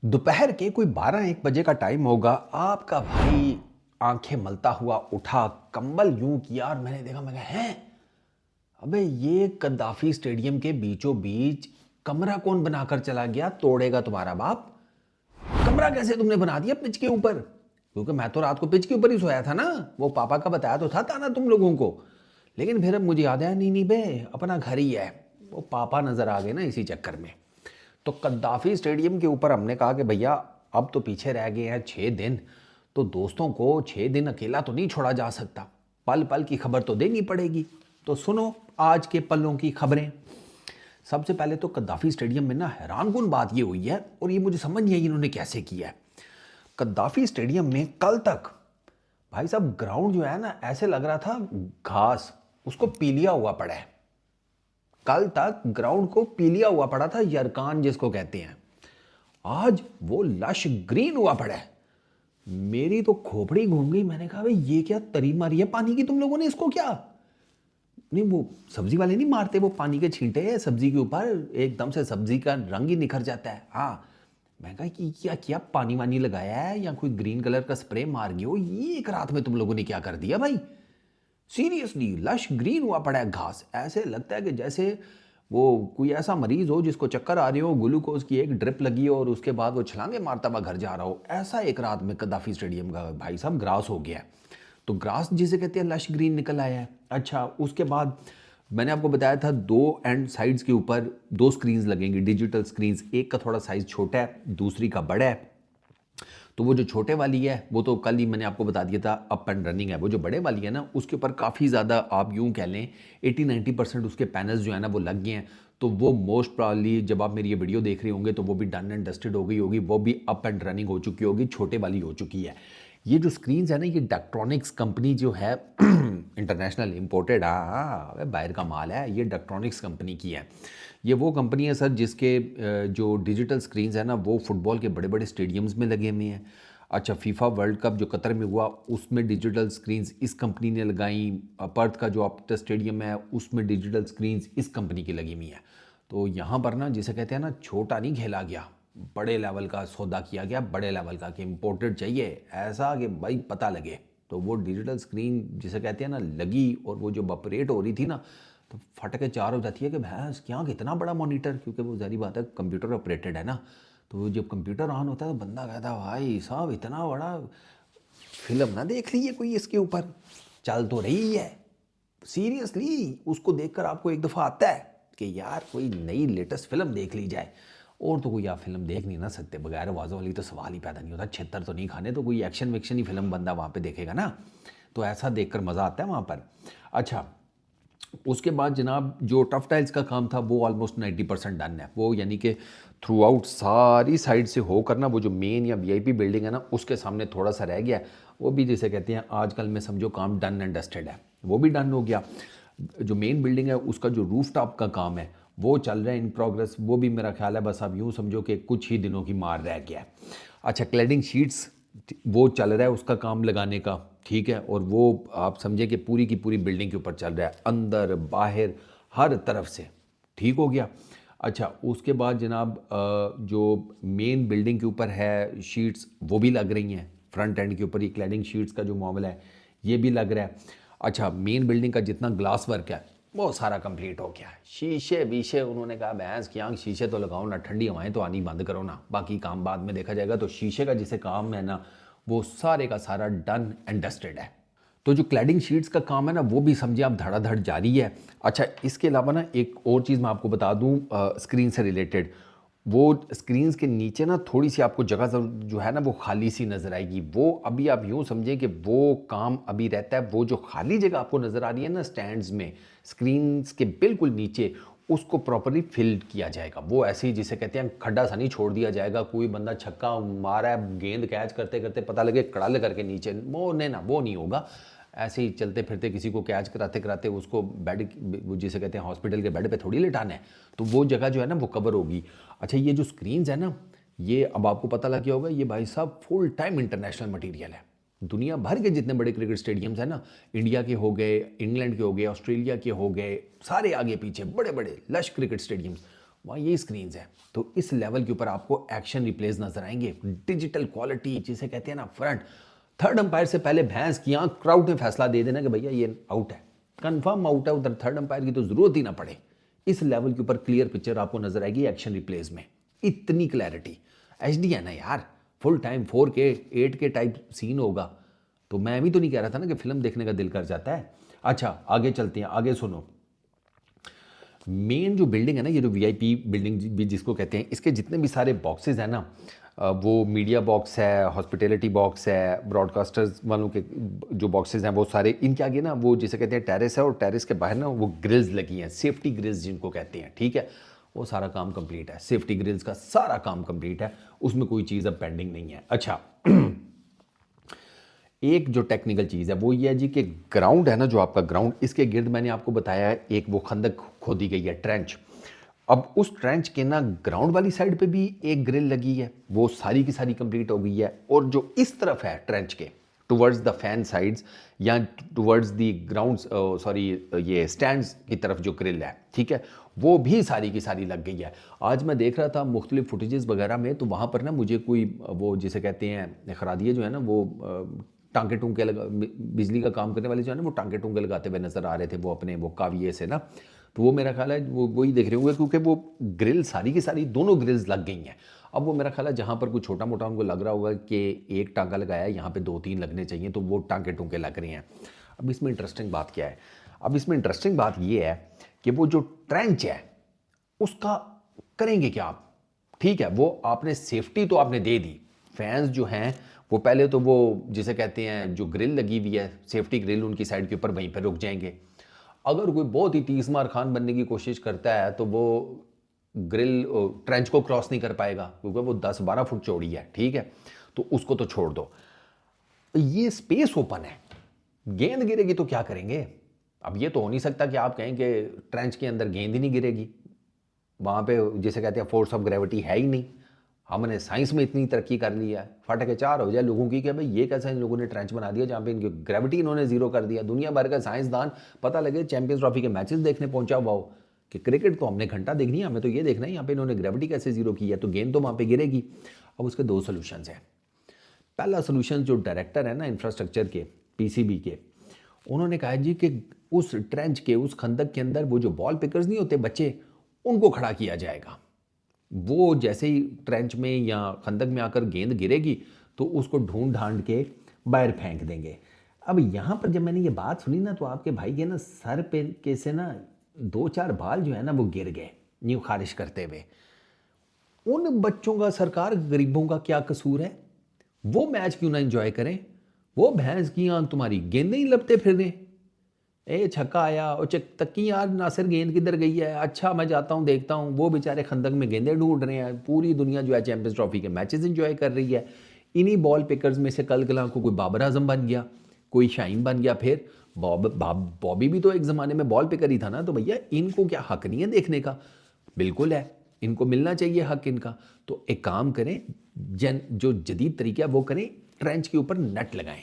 दोपहर के कोई 12-1 बजे का टाइम होगा। आपका भाई आंखें मलता हुआ उठा, कंबल यूं किया और मैंने देखा। मैं कहा, हैं, अबे ये कद्दाफी स्टेडियम के बीचों बीच कमरा कौन बनाकर चला गया? तोड़ेगा तुम्हारा बाप। कमरा कैसे तुमने बना दिया पिच के ऊपर? क्योंकि मैं तो रात को पिच के ऊपर ही सोया था ना। वो पापा का बताया तो था ताना तुम लोगों को। लेकिन फिर अब मुझे याद आया, नहीं नहीं बे, अपना घर ही है। वो पापा नजर आ गए ना इसी चक्कर में। तो कद्दाफी स्टेडियम के ऊपर हमने कहा कि भैया अब तो पीछे रह गए हैं 6 दिन। तो दोस्तों को 6 दिन अकेला तो नहीं छोड़ा जा सकता। पल पल की खबर तो देनी पड़ेगी। तो सुनो आज के पलों की खबरें। सबसे पहले तो कद्दाफी स्टेडियम में ना हैरानकुन बात ये हुई है, और ये मुझे समझ नहीं आई इन्होंने कैसे किया है। कद्दाफी स्टेडियम में कल तक भाई साहब ग्राउंड जो है ना, ऐसे लग रहा था घास उसको पीलिया हुआ पड़ा है। कल तक ग्राउंड को पीलिया हुआ पड़ा था, यरकान जिसको कहते हैं। आज वो लश ग्रीन हुआ पड़ा है। मेरी तो खोपड़ी घूम गई। मैंने कहा भाई ये क्या तरी मारी है पानी की तुम लोगों ने? इसको क्या, नहीं वो सब्जी वाले नहीं मारते वो पानी के छींटे है सब्जी के ऊपर, एकदम से सब्जी का रंग ही निखर जाता है। हाँ, मैं कहा कि क्या क्या पानी वानी लगाया है या कोई ग्रीन कलर का स्प्रे मार गए हो? ये एक रात में तुम लोगों ने क्या कर दिया भाई? सीरियसली लश ग्रीन हुआ पड़ा है घास। ऐसे लगता है कि जैसे वो कोई ऐसा मरीज हो जिसको चक्कर आ रही हो, ग्लूकोज की एक ड्रिप लगी हो और उसके बाद वो छलांगे मारता हुआ घर जा रहा हो। ऐसा एक रात में कद्दाफी स्टेडियम का भाई साहब ग्रास हो गया है। तो ग्रास जिसे कहते हैं लश ग्रीन निकल आया है। अच्छा, उसके बाद मैंने आपको बताया था दो एंड साइड्स के ऊपर दो स्क्रीन्स लगेंगी, डिजिटल स्क्रीन्स। एक का थोड़ा साइज छोटा है, दूसरी का बड़ा है। तो वो जो छोटे वाली है वो तो कल ही मैंने आपको बता दिया था अप एंड रनिंग है। वो जो बड़े वाली है ना, उसके ऊपर काफ़ी ज़्यादा आप यूं कह लें 80-90% उसके पैनल्स जो है ना वो लग गए हैं। तो वो मोस्ट प्रॉब्ली जब आप मेरी ये वीडियो देख रहे होंगे तो वो भी डन एंड डस्टेड हो गई होगी, वो भी अप एंड रनिंग हो चुकी होगी, छोटे वाली हो चुकी है। ये जो स्क्रीन्स है ना, ये डक्ट्रॉनिक्स कंपनी जो है इंटरनेशनल इम्पोर्टेड, हाँ बाहर का माल है, ये डक्ट्रॉनिक्स कंपनी की है। ये वो कंपनी है सर जिसके जो डिजिटल स्क्रीन्स है ना वो फुटबॉल के बड़े बड़े स्टेडियम्स में लगे हुए हैं। अच्छा, फीफा वर्ल्ड कप जो कतर में हुआ उसमें डिजिटल स्क्रीन्स इस कंपनी ने लगाई। पर्थ का जो ऑप्टस स्टेडियम है उसमें डिजिटल स्क्रीन्स इस कंपनी की लगी हुई हैं। तो यहाँ पर ना जिसे कहते हैं ना छोटा नहीं खेला गया, बड़े लेवल का सौदा किया गया, बड़े लेवल का कि इम्पोर्टेड चाहिए ऐसा कि भाई पता लगे। तो वो डिजिटल स्क्रीन जिसे कहते हैं ना लगी, और वो जब ऑपरेट हो रही थी ना तो फट के चार हो जाती है कि भैंस क्या कितना बड़ा मॉनिटर, क्योंकि वो जारी बात है कंप्यूटर ऑपरेटेड है ना। तो जब कंप्यूटर ऑन होता है तो बंदा कहता है भाई साहब इतना बड़ा, फिल्म ना देख लीजिए कोई इसके ऊपर, चल तो रही है। सीरियसली उसको देखकर आपको एक दफ़ा आता है कि यार कोई नई लेटेस्ट फिल्म देख ली जाए। और तो कोई आप फिल्म देख नहीं ना सकते, बगैर आवाज़ों वाली तो सवाल ही पैदा नहीं होता। छितर तो नहीं खाने, तो कोई एक्शन वेक्शन ही फिल्म बंदा वहाँ पे देखेगा ना। तो ऐसा देखकर मज़ा आता है वहाँ पर। अच्छा, उसके बाद जनाब जो टफ टाइल्स का काम था वो ऑलमोस्ट 90% डन है। वो यानी कि थ्रू आउट सारी साइड से होकर ना वो जो मेन या वीआईपी बिल्डिंग है ना उसके सामने थोड़ा सा रह गया है। वो भी जिसे कहते हैं आजकल में समझो काम डन एंड डस्टेड है, वो भी डन हो गया। जो मेन बिल्डिंग है उसका जो रूफ टॉप का काम है वो चल रहा है इन प्रोग्रेस। वो भी मेरा ख्याल है बस आप यूँ समझो कि कुछ ही दिनों की मार रह गया है। अच्छा, क्लैडिंग शीट्स वो चल रहा है उसका काम लगाने का, ठीक है। और वो आप समझे कि पूरी की पूरी बिल्डिंग के ऊपर चल रहा है, अंदर बाहर हर तरफ से ठीक हो गया। अच्छा, उसके बाद जनाब जो मेन बिल्डिंग के ऊपर है शीट्स वो भी लग रही हैं। फ्रंट एंड के ऊपर ये क्लैडिंग शीट्स का जो मामला है ये भी लग रहा है। अच्छा, मेन बिल्डिंग का जितना ग्लास वर्क है वो सारा कंप्लीट हो गया है। शीशे वीशे उन्होंने कहा भैंस की आंख, शीशे तो लगाओ ना, ठंडी हवाएं तो आनी बंद करो ना, बाकी काम बाद में देखा जाएगा। तो शीशे का जिसे काम है ना वो सारे का सारा डन एंड डस्टेड है। तो जो क्लैडिंग शीट्स का काम है ना वो भी समझिए आप धड़ाधड़ जारी है। अच्छा, इसके अलावा ना एक और चीज़ मैं आपको बता दूं स्क्रीन से रिलेटेड। वो स्क्रीन्स के नीचे ना थोड़ी सी आपको जगह जो है ना वो खाली सी नज़र आएगी। वो अभी आप यूँ समझें कि वो काम अभी रहता है। वो जो खाली जगह आपको नज़र आ रही है ना स्टैंड्स में स्क्रीन्स के बिल्कुल नीचे, उसको प्रॉपरली फिल किया जाएगा। वो ऐसे ही जिसे कहते हैं खड्डा सा नहीं छोड़ दिया जाएगा। कोई बंदा छक्का मारा है गेंद कैच करते करते पता लगे कड़ाल करके नीचे, वो नहीं ना, वो नहीं होगा। ऐसे ही चलते फिरते किसी को कैच कराते कराते उसको बेड, वो जिसे कहते हैं हॉस्पिटल के बेड पे थोड़ी लेटाना है। तो वो जगह जो है ना वो कवर होगी। अच्छा, ये जो स्क्रीन्स है ना ये अब आपको पता लग गया होगा, ये भाई साहब फुल टाइम इंटरनेशनल मटेरियल है। दुनिया भर के जितने बड़े क्रिकेट स्टेडियम्स हैं ना, इंडिया के हो गए, इंग्लैंड के हो गए, ऑस्ट्रेलिया के हो गए, सारे आगे पीछे बड़े बड़े लश क्रिकेट स्टेडियम्स, वहाँ ये स्क्रीन्स हैं। तो इस लेवल के ऊपर आपको एक्शन रिप्लेस नजर आएंगे, डिजिटल क्वालिटी जिसे कहते हैं ना फ्रंट। थर्ड अंपायर से पहले भैंस की आंख क्राउड ने फैसला दे देना कि भैया ये आउट है, कंफर्म आउट है, उधर थर्ड अंपायर की तो जरूरत ही ना पड़े। इस लेवल के ऊपर क्लियर पिक्चर आपको नजर आएगी एक्शन रिप्लेस में, इतनी क्लैरिटी। एचडी है ना यार, full time 4K 8K type scene होगा। तो मैं भी तो नहीं कह रहा था ना कि फिल्म देखने का दिल कर जाता है। अच्छा आगे चलते हैं, आगे सुनो। मेन जो बिल्डिंग है ना, ये जो वीआईपी बिल्डिंग भी जिसको कहते हैं, इसके जितने भी सारे बॉक्सेस हैं ना, वो मीडिया बॉक्स है, हॉस्पिटैलिटी बॉक्स है, ब्रॉडकास्टर्स वालों के जो बॉक्सेस हैं वो सारे, इनके आगे ना वो जिसे कहते हैं टेरेस है, और टेरेस के बाहर ना वो ग्रिल्स लगी हैं, सेफ्टी ग्रिल्स जिनको कहते हैं, ठीक है। वो सारा काम कंप्लीट है, सेफ्टी ग्रिल्स का सारा काम कंप्लीट है, उसमें कोई चीज़ अब पेंडिंग नहीं है। अच्छा एक जो टेक्निकल चीज़ है वो ये है जी कि ग्राउंड है ना, जो आपका ग्राउंड, इसके गिर्द मैंने आपको बताया है एक वो खंदक खोदी गई है, ट्रेंच। अब उस ट्रेंच के ना ग्राउंड वाली साइड पे भी एक ग्रिल लगी है, वो सारी की सारी कंप्लीट हो गई है। और जो इस तरफ है ट्रेंच के टुवर्ड्स द फैन साइड्स या टुवर्ड्स द ग्राउंड, सॉरी ये स्टैंड्स की तरफ जो ग्रिल है, ठीक है, वो भी सारी की सारी लग गई है। आज मैं देख रहा था मुख्तलिफ फुटेजेस वगैरह में, तो वहाँ पर ना मुझे कोई वो जिसे कहते हैं खरादिए जो है ना, वो टांके टूंके लगा, बिजली का काम करने वाले जो है ना, वो टांके टूंके लगाते हुए नजर आ रहे थे, वो अपने वो काविये से ना। तो वो मेरा ख्याल है वो वही देख रहे होंगे, क्योंकि वो ग्रिल सारी की सारी दोनों ग्रिल्स लग गई हैं। अब वो मेरा ख्याल है जहाँ पर कुछ छोटा मोटा उनको लग रहा होगा कि एक टांका लगाया है, यहाँ पे 2-3 लगने चाहिए, तो वो टांके टूंके लग रहे हैं। अब इसमें इंटरेस्टिंग बात क्या है, अब इसमें इंटरेस्टिंग बात ये है कि वो जो ट्रेंच है उसका करेंगे क्या आप, ठीक है, वो आपने सेफ्टी तो आपने दे दी, फैंस जो हैं वो पहले तो वो जिसे कहते हैं जो ग्रिल लगी हुई है, सेफ्टी ग्रिल उनकी साइड के ऊपर, वहीं पर रुक जाएंगे। अगर कोई बहुत ही तीसमार खान बनने की कोशिश करता है तो वो ग्रिल ट्रेंच को क्रॉस नहीं कर पाएगा, क्योंकि वो 10-12 फुट चौड़ी है, ठीक है, तो उसको तो छोड़ दो। ये स्पेस ओपन है, गेंद गिरेगी तो क्या करेंगे। अब ये तो हो नहीं सकता कि आप कहें कि ट्रेंच के अंदर गेंद ही नहीं गिरेगी, वहाँ पे जिसे कहते हैं फोर्स ऑफ ग्रेविटी है ही नहीं। हमने साइंस में इतनी तरक्की कर ली है, फटके चार हो जाए लोगों की कि भाई ये कैसा इन लोगों ने ट्रेंच बना दिया जहाँ पे इनकी ग्रेविटी इन्होंने जीरो कर दिया। दुनिया भर का साइंसदान पता लगे चैंपियंस ट्रॉफी के मैचेस देखने पहुंचा हुआ हो कि क्रिकेट तो हमने घंटा देखनी है, हमें तो ये देखना है यहाँ पे इन्होंने ग्रेविटी कैसे जीरो की है, तो गेंद तो वहाँ पे गिरेगी। अब उसके 2 सोल्यूशन हैं। पहला सोल्यूशन जो डायरेक्टर है ना इंफ्रास्ट्रक्चर के, पीसीबी के, उन्होंने कहा जी कि उस ट्रेंच के, उस खंदक के अंदर वो जो बॉल पिकर्स नहीं होते बच्चे, उनको खड़ा किया जाएगा। वो जैसे ही ट्रेंच में या खंदक में आकर गेंद गिरेगी तो उसको ढूंढ ढांड के बाहर फेंक देंगे। अब यहाँ पर जब मैंने ये बात सुनी ना, तो आपके भाई के ना सर पे के से ना 2-4 बाल जो है ना वो गिर गए न्यू खारिश करते हुए। उन बच्चों का, सरकार गरीबों का क्या कसूर है, वो मैच क्यों ना एंजॉय करें। वो भैंस की आंख तुम्हारी गेंदें ही लपटे फिर रहे, ए छक्का आया और तक्की यार नासिर गेंद किधर गई है, अच्छा मैं जाता हूँ देखता हूँ। वो बेचारे खंदक में गेंदें ढूंढ रहे हैं, पूरी दुनिया जो है चैंपियंस ट्रॉफी के मैचेस एंजॉय कर रही है। इन्हीं बॉल पिकर्स में से कल कला को कोई बाबर आजम बन गया, कोई शाहीन बन गया, फिर बॉबी भी तो एक ज़माने में बॉल पिकर ही था ना। तो भैया इनको क्या हक नहीं है देखने का, बिल्कुल है, इनको मिलना चाहिए हक इनका। तो एक काम करें, जो जदीद तरीका है वो करें, ट्रेंच के ऊपर नेट लगाएं,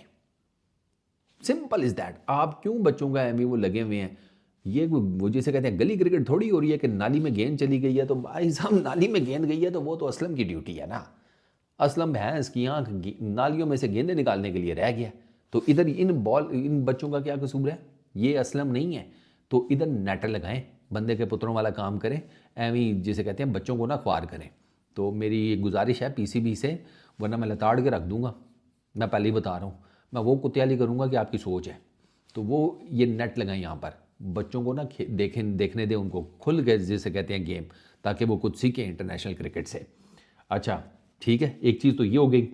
सिंपल इज दैट। आप क्यों बच्चों का एमी वो लगे हुए हैं, ये वो जैसे कहते हैं गली क्रिकेट थोड़ी हो रही है कि नाली में गेंद चली गई है तो भाई साहब नाली में गेंद गई है तो वो तो असलम की ड्यूटी है ना। असलम भैंस की आंख नालियों में से गेंदें निकालने के लिए रह गया, तो इधर इन बच्चों का क्या कसूर है, ये असलम नहीं है। तो इधर नेट लगाएं, बंदे के पुत्रों वाला काम करें, एवी जिसे कहते हैं बच्चों को ना ख्वार करें। तो मेरी गुजारिश है पीसीबी से, वरना मैं लताड़ के रख दूंगा, मैं पहले ही बता रहा हूँ, मैं वो कुत्याली करूँगा कि आपकी सोच है। तो वो ये नेट लगाएं यहाँ पर, बच्चों को ना देखने दें उनको खुल गए जिसे कहते हैं गेम, ताकि वो कुछ सीखें इंटरनेशनल क्रिकेट से। अच्छा ठीक है, एक चीज़ तो ये हो गई।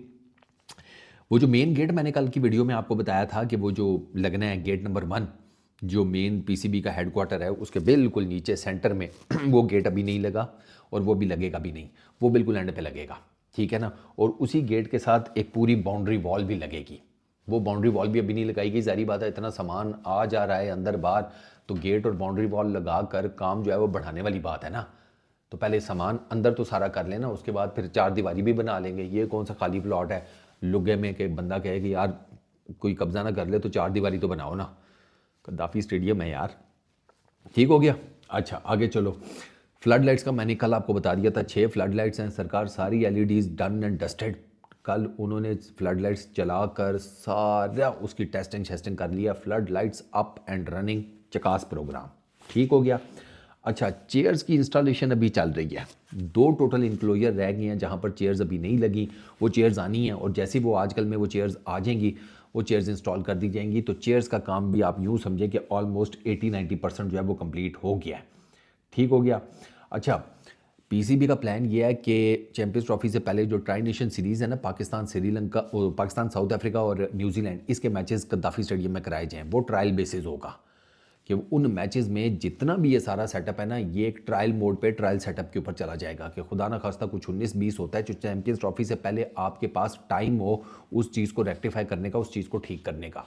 वो जो मेन गेट मैंने कल की वीडियो में आपको बताया था कि वो जो लगना है गेट नंबर 1, जो मेन पीसीबी का हेडक्वार्टर है उसके बिल्कुल नीचे सेंटर में वो गेट अभी नहीं लगा, और वो भी लगेगा भी नहीं, वो बिल्कुल एंड पे लगेगा, ठीक है ना। और उसी गेट के साथ एक पूरी बाउंड्री वॉल भी लगेगी, वो बाउंड्री वॉल भी अभी नहीं लगाई गई। जारी बात है, इतना सामान आ जा रहा है अंदर बाहर, तो गेट और बाउंड्री वॉल लगा कर काम जो है वो बढ़ाने वाली बात है ना। तो पहले सामान अंदर तो सारा कर लेना, उसके बाद फिर 4 दीवारी भी बना लेंगे। ये कौन सा खाली प्लॉट है लुगे में कि बंदा कहे कि यार कोई कब्जा ना कर ले, तो 4 दीवारी तो बनाओ ना। गद्दाफी स्टेडियम है यार, ठीक हो गया। अच्छा आगे चलो, फ्लड लाइट्स का मैंने कल आपको बता दिया था, 6 फ्लड लाइट्स हैं सरकार, सारी एलईडीज डन एंड डस्टेड। कल उन्होंने फ्लड लाइट्स चलाकर सारा उसकी टेस्टिंग शेस्टिंग कर लिया, flood lights up and running, चकास प्रोग्राम ठीक हो गया। अच्छा, चेयर्स की इंस्टॉलेशन अभी चल रही है, 2 टोटल इंक्लोजर रह गए हैं जहाँ पर चेयर्स अभी नहीं लगी, वो चेयर्स आनी हैं और जैसे वो आजकल में वो चेयर्स आ जाएंगी वो चेयर्स इंस्टॉल कर दी जाएंगी। तो चेयर्स का काम भी आप यूँ समझें कि ऑलमोस्ट 80-90% जो है वो कंप्लीट हो गया है, ठीक हो गया। अच्छा, पीसीबी का प्लान ये है कि चैंपियंस ट्रॉफी से पहले जो ट्राई नेशन सीरीज़ है ना, पाकिस्तान श्रीलंका, पाकिस्तान साउथ अफ्रीका और न्यूजीलैंड, इसके मैचेस गद्दाफी स्टेडियम में कराए जाएँ। वो ट्रायल बेसिस होगा कि उन मैचेस में जितना भी ये सारा सेटअप है ना, ये एक ट्रायल मोड पे, ट्रायल सेटअप के ऊपर चला जाएगा कि खुदा ना खास्ता कुछ 19-20 होता है जो चैंपियंस ट्रॉफी से पहले आपके पास टाइम हो उस चीज़ को रेक्टिफाई करने का, उस चीज़ को ठीक करने का।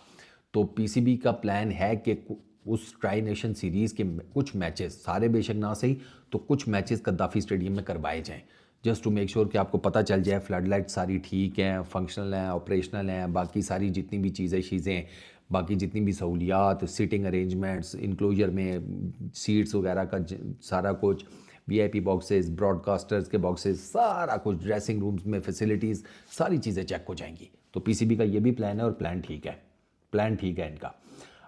तो पीसीबी का प्लान है कि उस ट्राई नेशन सीरीज़ के कुछ मैचेस, सारे बेशक ना सही तो कुछ मैचेस गद्दाफी स्टेडियम में करवाए जाएँ, जस्ट टू मेक श्योर कि आपको पता चल जाए फ्लड लाइट सारी ठीक हैं, फंक्शनल हैं, ऑपरेशनल हैं, बाकी सारी जितनी भी चीज़ें बाकी जितनी भी सहूलियात, सिटिंग अरेंजमेंट्स, इंक्लोजर में सीट्स वगैरह का सारा कुछ, वीआईपी बॉक्सेस, ब्रॉडकास्टर्स के बॉक्सेस, सारा कुछ, ड्रेसिंग रूम्स में फैसिलिटीज़, सारी चीज़ें चेक हो जाएंगी। तो पीसीबी का ये भी प्लान है और प्लान ठीक है, प्लान ठीक है इनका।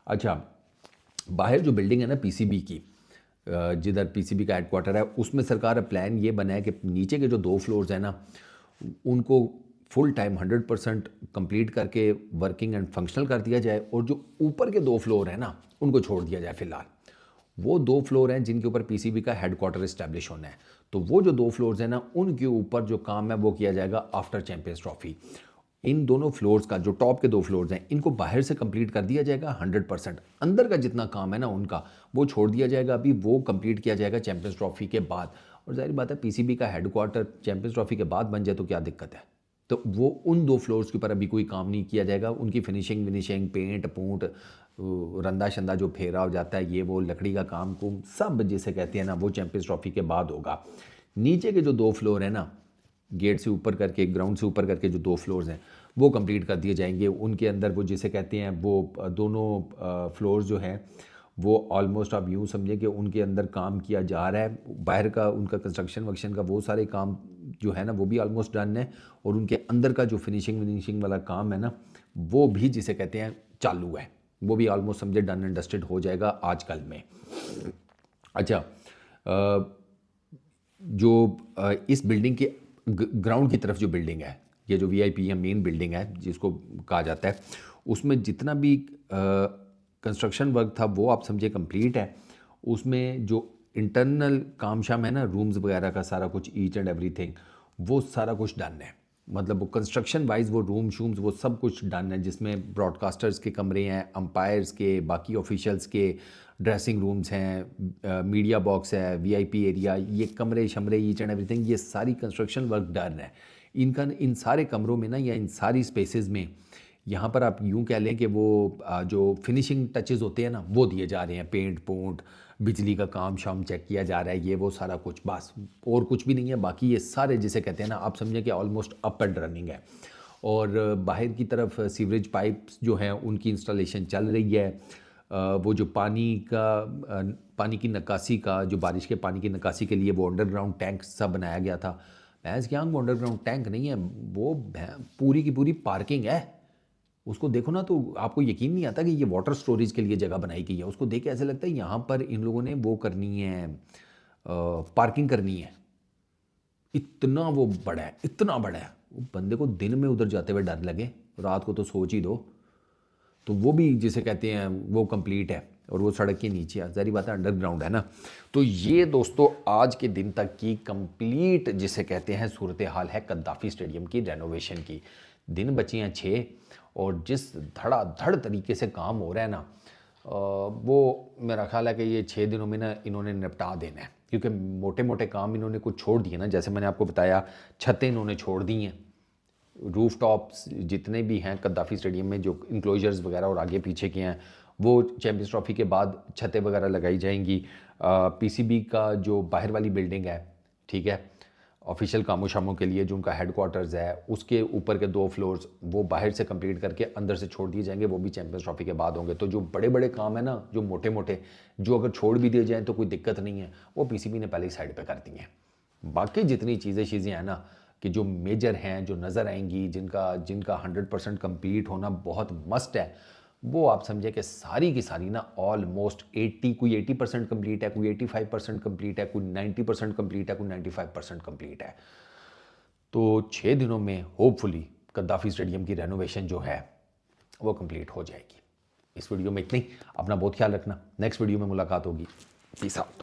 अच्छा, बाहर जो बिल्डिंग है ना पीसीबी की, जिधर पीसीबी का हेडक्वार्टर है, उसमें सरकार का प्लान ये बना है कि नीचे के जो 2 फ्लोर्स हैं ना, उनको फुल टाइम 100% कंप्लीट करके वर्किंग एंड फंक्शनल कर दिया जाए और जो ऊपर के 2 फ्लोर हैं ना, उनको छोड़ दिया जाए फ़िलहाल। वो 2 फ्लोर हैं जिनके ऊपर पीसीबी का हेडक्वार्टर इस्टेब्लिश होना है, तो वो जो 2 फ्लोर्स हैं ना, उनके ऊपर जो काम है वो किया जाएगा आफ्टर चैंपियंस ट्रॉफी। इन दोनों फ्लोर्स का, जो टॉप के 2 फ्लोर्स हैं, इनको बाहर से कंप्लीट कर दिया जाएगा 100%। अंदर का जितना काम है ना उनका, वो छोड़ दिया जाएगा, अभी वो कंप्लीट किया जाएगा चैंपियंस ट्रॉफी के बाद। और जाहिर बात है पीसीबी का हेडक्वार्टर चैंपियंस ट्रॉफी के बाद बन जाए तो क्या दिक्कत है। तो वो उन 2 फ्लोर्स के ऊपर अभी कोई काम नहीं किया जाएगा, उनकी फिनिशिंग विनिशिंग, पेंट पूंट, रंदा शंदा जो फेरा हो जाता है, ये वो लकड़ी का काम कुम सब जिसे कहते हैं ना, वो चैंपियंस ट्रॉफी के बाद होगा। नीचे के जो 2 फ्लोर हैं ना, गेट से ऊपर करके, ग्राउंड से ऊपर करके जो 2 फ्लोर्स हैं, वो कंप्लीट कर दिए जाएंगे। उनके अंदर वो जिसे कहते हैं, वो दोनों फ्लोर्स जो हैं वो ऑलमोस्ट आप यूँ समझें कि उनके अंदर काम किया जा रहा है। बाहर का उनका कंस्ट्रक्शन वक्शन का वो सारे काम जो है ना, वो भी ऑलमोस्ट डन है, और उनके अंदर का जो फिनिशिंग विनिशिंग वाला काम है ना, वो भी जिसे कहते हैं चालू है, वो भी ऑलमोस्ट समझे डन एंड डस्टेड हो जाएगा आजकल में। अच्छा, जो इस बिल्डिंग के ग्राउंड की तरफ जो बिल्डिंग है, ये जो वीआईपी या मेन बिल्डिंग है जिसको कहा जाता है, उसमें जितना भी कंस्ट्रक्शन वर्क था वो आप समझे कंप्लीट है। उसमें जो इंटरनल काम शाम है ना, रूम्स वगैरह का सारा कुछ, ईच एंड एवरीथिंग, वो सारा कुछ डन है। मतलब वो कंस्ट्रक्शन वाइज वो रूम शूम्स वो सब कुछ डन है, जिसमें ब्रॉडकास्टर्स के कमरे हैं, अंपायर्स के, बाकी ऑफिशियल्स के ड्रेसिंग रूम्स हैं, मीडिया बॉक्स है, वीआईपी एरिया, ये कमरे शमरे, ईच एंड एवरीथिंग, ये सारी कंस्ट्रक्शन वर्क डन है। इनका इन सारे कमरों में ना, या इन सारी स्पेसेस में, यहाँ पर आप यूँ कह लें कि वो जो फिनिशिंग टचेज़ होते हैं ना, वो दिए जा रहे हैं, पेंट पोंट, बिजली का काम शाम चेक किया जा रहा है, ये वो सारा कुछ, बस और कुछ भी नहीं है। बाकी ये सारे जिसे कहते हैं ना, आप समझें कि ऑलमोस्ट अप एंड रनिंग है। और बाहर की तरफ सीवरेज पाइप्स जो हैं उनकी इंस्टॉलेशन चल रही है। वो जो पानी की निकासी का, जो बारिश के पानी की निकासी के लिए वो अंडरग्राउंड टैंक सा बनाया गया था, भैंस की आंख, वो अंडरग्राउंड टैंक नहीं है, वो पूरी की पूरी पार्किंग है। उसको देखो ना तो आपको यकीन नहीं आता कि ये वाटर स्टोरेज के लिए जगह बनाई गई है। उसको देख के ऐसे लगता है यहाँ पर इन लोगों ने वो करनी है, पार्किंग करनी है। इतना वो बड़ा है, इतना बड़ा है, वो बंदे को दिन में उधर जाते हुए डर लगे, रात को तो सोच ही दो। तो वो भी जिसे कहते हैं वो कंप्लीट है, और वो सड़क के नीचे है, ज़ाहिर बात है अंडरग्राउंड है ना। तो ये दोस्तों आज के दिन तक की कंप्लीट जिसे कहते हैं सूरत हाल है गद्दाफी स्टेडियम की रेनोवेशन की। दिन बचे हैं 6, और जिस धड़ाधड़ तरीके से काम हो रहा है ना, वो मेरा ख्याल है कि ये 6 दिनों में ना इन्होंने निपटा देना है, क्योंकि मोटे मोटे काम इन्होंने कुछ छोड़ दिए ना। जैसे मैंने आपको बताया, छतें इन्होंने छोड़ दी हैं, रूफ टॉप्स जितने भी हैं गद्दाफी स्टेडियम में, जो इंक्लोजर्स वगैरह और आगे पीछे के हैं, वो चैंपियंस ट्रॉफी के बाद छतें वगैरह लगाई जाएंगी। पीसीबी का जो बाहर वाली बिल्डिंग है, ठीक है, ऑफिशियल कामों शामों के लिए जो उनका हेडक्वार्टर्स है उसके ऊपर के 2 फ्लोर्स वो बाहर से कंप्लीट करके अंदर से छोड़ दिए जाएंगे, वो भी चैंपियंस ट्रॉफी के बाद होंगे। तो जो बड़े बड़े काम है ना, जो मोटे मोटे, जो अगर छोड़ भी दिए जाएँ तो कोई दिक्कत नहीं है, वो पीसीबी ने पहले ही साइड पर कर दी हैं। बाकी जितनी चीज़ें हैं ना कि जो मेजर हैं, जो नज़र आएंगी, जिनका जिनका 100% कंप्लीट होना बहुत मस्ट है, वो आप समझे कि सारी की सारी ना ऑलमोस्ट 80, कोई 80% कंप्लीट है, कोई 85% कंप्लीट है, कोई 90% कंप्लीट है, कोई 95% कंप्लीट है। तो 6 दिनों में होपफुली गद्दाफी स्टेडियम की रेनोवेशन जो है वो कंप्लीट हो जाएगी। इस वीडियो में इतनी। अपना बहुत ख्याल रखना, नेक्स्ट वीडियो में मुलाकात होगी। Peace out.